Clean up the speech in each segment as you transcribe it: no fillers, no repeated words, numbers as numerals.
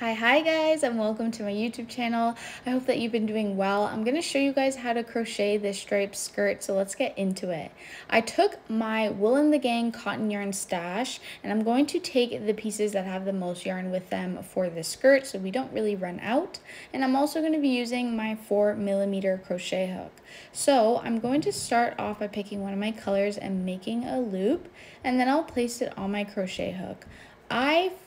Hi guys, and welcome to my YouTube channel. I hope that you've been doing well. I'm going to show you guys how to crochet this striped skirt, so let's get into it. I took my Wool and the Gang cotton yarn stash, and I'm going to take the pieces that have the most yarn with them for the skirt so we don't really run out. And I'm also going to be using my 4mm crochet hook. So I'm going to start off by picking one of my colors and making a loop, and then I'll place it on my crochet hook.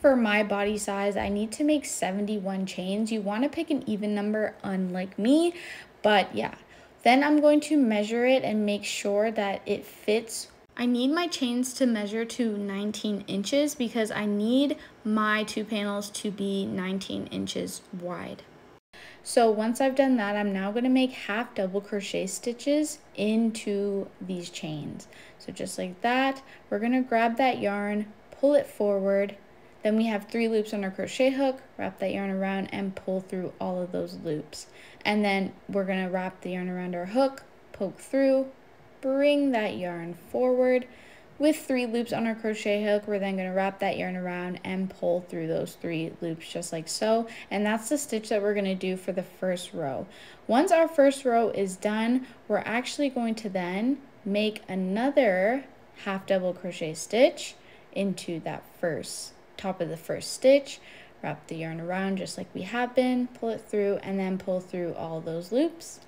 For my body size, I need to make 71 chains. You want to pick an even number, unlike me, but yeah. Then I'm going to measure it and make sure that it fits. I need my chains to measure to 19 inches because I need my two panels to be 19 inches wide. So once I've done that, I'm now going to make half double crochet stitches into these chains. So just like that, we're going to grab that yarn, pull it forward, then we have 3 loops on our crochet hook, wrap that yarn around and pull through all of those loops. And then we're going to wrap the yarn around our hook, poke through, bring that yarn forward. With 3 loops on our crochet hook, we're then going to wrap that yarn around and pull through those 3 loops just like so. And that's the stitch that we're going to do for the first row. Once our first row is done, we're actually going to then make another half double crochet stitch into that top of the first stitch, wrap the yarn around just like we have been, pull it through, and then pull through all those loops.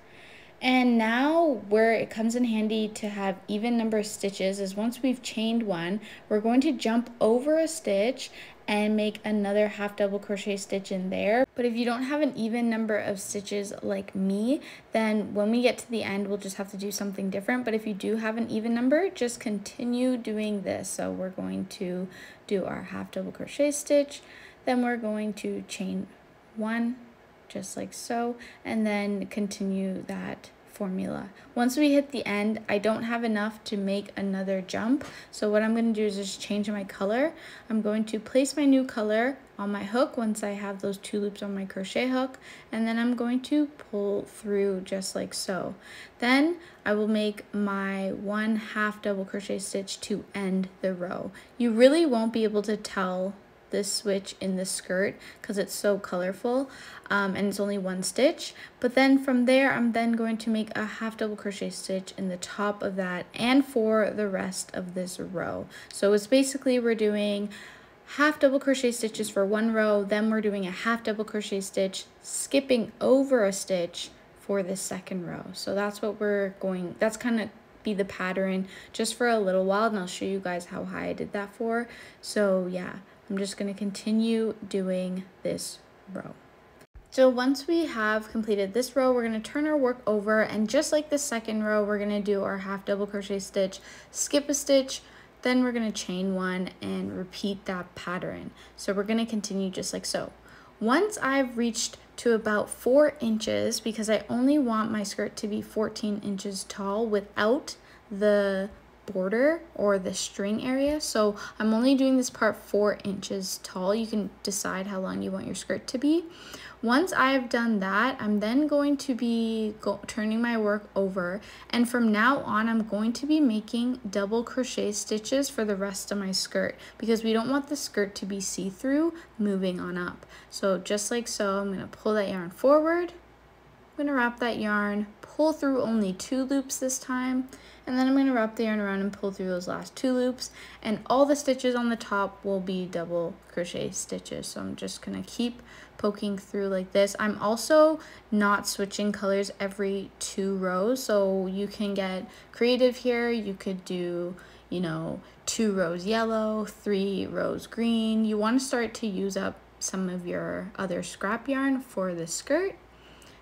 And now where it comes in handy to have even number of stitches is once we've chained one, we're going to jump over a stitch and make another half double crochet stitch in there. But if you don't have an even number of stitches like me, then when we get to the end, we'll just have to do something different. But if you do have an even number, just continue doing this. So we're going to do our half double crochet stitch, then we're going to chain one, just like so, and then continue that formula. Once we hit the end, I don't have enough to make another jump, so what I'm going to do is just change my color. I'm going to place my new color on my hook once I have those 2 loops on my crochet hook, and then I'm going to pull through just like so. Then I will make my 1 half double crochet stitch to end the row. You really won't be able to tell this switch in the skirt because it's so colorful, and it's only 1 stitch. But then from there, I'm then going to make a half double crochet stitch in the top of that and for the rest of this row. So it's basically we're doing half double crochet stitches for 1 row, then we're doing a half double crochet stitch, skipping over a stitch for the second row. So that's what that's kind of be the pattern just for a little while, and I'll show you guys how high I did that for. So yeah, I'm just going to continue doing this row. So once we have completed this row, we're going to turn our work over, and just like the second row, we're going to do our half double crochet stitch, skip a stitch, then we're going to chain 1 and repeat that pattern. So we're going to continue just like so. Once I've reached to about 4 inches, because I only want my skirt to be 14 inches tall without the border or the string area, so I'm only doing this part 4 inches tall. You can decide how long you want your skirt to be. Once I've done that, I'm then going to be turning my work over, and from now on I'm going to be making double crochet stitches for the rest of my skirt because we don't want the skirt to be see-through moving on up. So just like so, I'm going to pull that yarn forward, I'm going to wrap that yarn, pull through only 2 loops this time, and then I'm going to wrap the yarn around and pull through those last 2 loops, and all the stitches on the top will be double crochet stitches. So I'm just going to keep poking through like this. I'm also not switching colors every 2 rows, so you can get creative here. You could do, 2 rows yellow, 3 rows green. You want to start to use up some of your other scrap yarn for the skirt.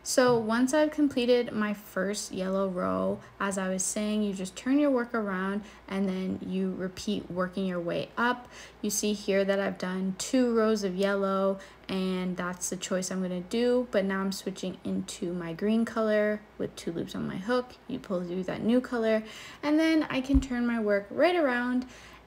So once I've completed my first yellow row, as I was saying, you just turn your work around and then you repeat working your way up. You see here that I've done 2 rows of yellow, and that's the choice I'm going to do. But now I'm switching into my green color with 2 loops on my hook. You pull through that new color, and then I can turn my work right around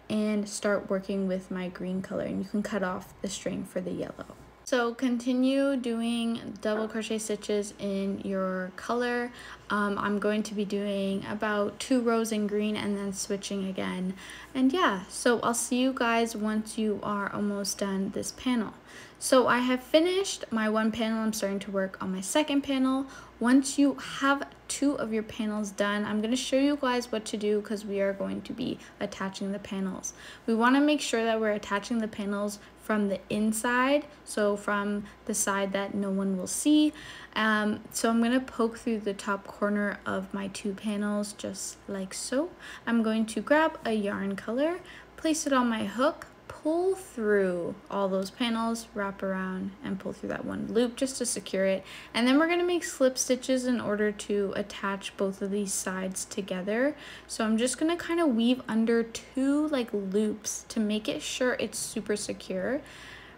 and start working with my green color, and you can cut off the string for the yellow. So continue doing double crochet stitches in your color. I'm going to be doing about 2 rows in green and then switching again. And yeah, so I'll see you guys once you are almost done this panel. So I have finished my one panel. I'm starting to work on my second panel. Once you have 2 of your panels done, I'm going to show you guys what to do because we are going to be attaching the panels. We want to make sure that we're attaching the panels from the inside, so from the side that no one will see. So I'm going to poke through the top corner of my 2 panels just like so. I'm going to grab a yarn color, place it on my hook, pull through all those panels, wrap around and pull through that one loop just to secure it. And then we're going to make slip stitches in order to attach both of these sides together. So I'm just going to kind of weave under 2 like loops to make it sure it's super secure.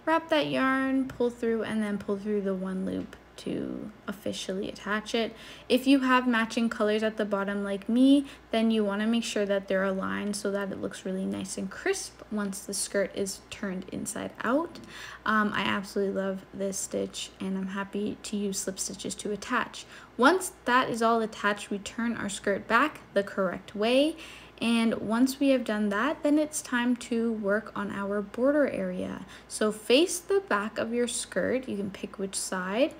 Wrap that yarn, pull through, and then pull through the one loop to officially attach it. If you have matching colors at the bottom like me, then you want to make sure that they're aligned so that it looks really nice and crisp once the skirt is turned inside out. I absolutely love this stitch and I'm happy to use slip stitches to attach. Once that is all attached, we turn our skirt back the correct way. And once we have done that, then it's time to work on our border area. So face the back of your skirt, you can pick which side.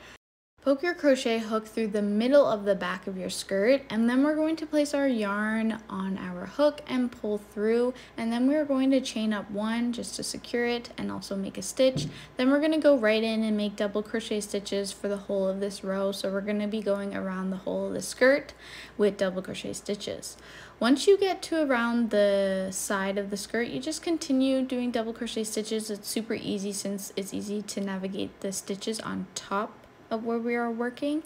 Poke your crochet hook through the middle of the back of your skirt, and then we're going to place our yarn on our hook and pull through, and then we're going to chain up 1 just to secure it and also make a stitch. Then we're going to go right in and make double crochet stitches for the whole of this row. So we're going to be going around the whole of the skirt with double crochet stitches. Once you get to around the side of the skirt, you just continue doing double crochet stitches. It's super easy since it's easy to navigate the stitches on top of where we are working.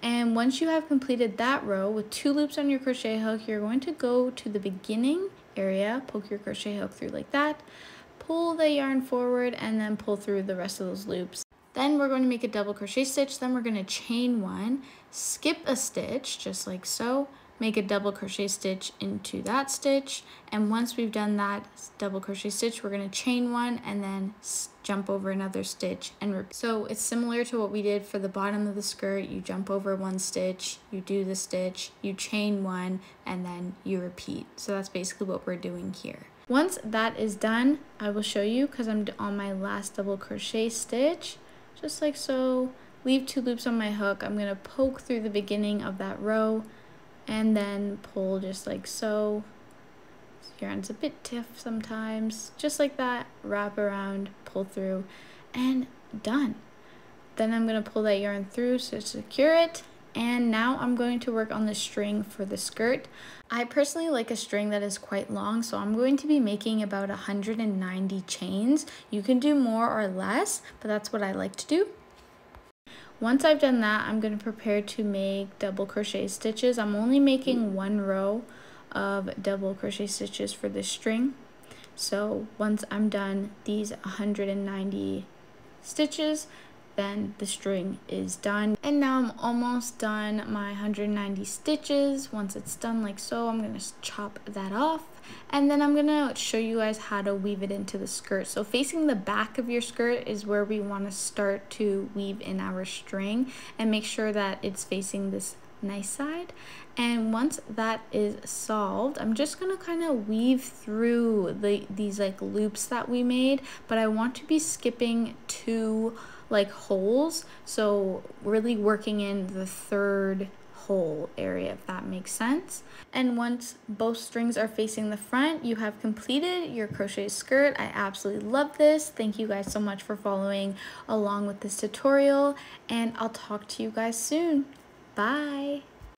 And once you have completed that row with 2 loops on your crochet hook, you're going to go to the beginning area, poke your crochet hook through like that, pull the yarn forward, and then pull through the rest of those loops. Then we're going to make a double crochet stitch, then we're going to chain 1, skip a stitch just like so, make a double crochet stitch into that stitch, and once we've done that double crochet stitch, we're going to chain 1 and then jump over another stitch and repeat. So it's similar to what we did for the bottom of the skirt. You jump over 1 stitch, you do the stitch, you chain 1, and then you repeat. So that's basically what we're doing here. Once that is done, I will show you because I'm on my last double crochet stitch, just like so. Leave 2 loops on my hook. I'm going to poke through the beginning of that row and then pull just like so. Yarn's a bit stiff sometimes, just like that, wrap around, pull through, and done. Then I'm going to pull that yarn through to secure it, and now I'm going to work on the string for the skirt. I personally like a string that is quite long, so I'm going to be making about 190 chains. You can do more or less, but that's what I like to do. Once I've done that, I'm going to prepare to make double crochet stitches. I'm only making 1 row of double crochet stitches for this string. So once I'm done these 190 stitches, then the string is done. And now I'm almost done my 190 stitches. Once it's done like so, I'm going to chop that off. And then I'm going to show you guys how to weave it into the skirt. So facing the back of your skirt is where we want to start to weave in our string, and make sure that it's facing this nice side. And once that is solved, I'm just going to kind of weave through these like loops that we made, but I want to be skipping 2 like holes, so really working in the 3rd hole area, if that makes sense. And once both strings are facing the front, you have completed your crochet skirt. I absolutely love this. Thank you guys so much for following along with this tutorial, and I'll talk to you guys soon. Bye.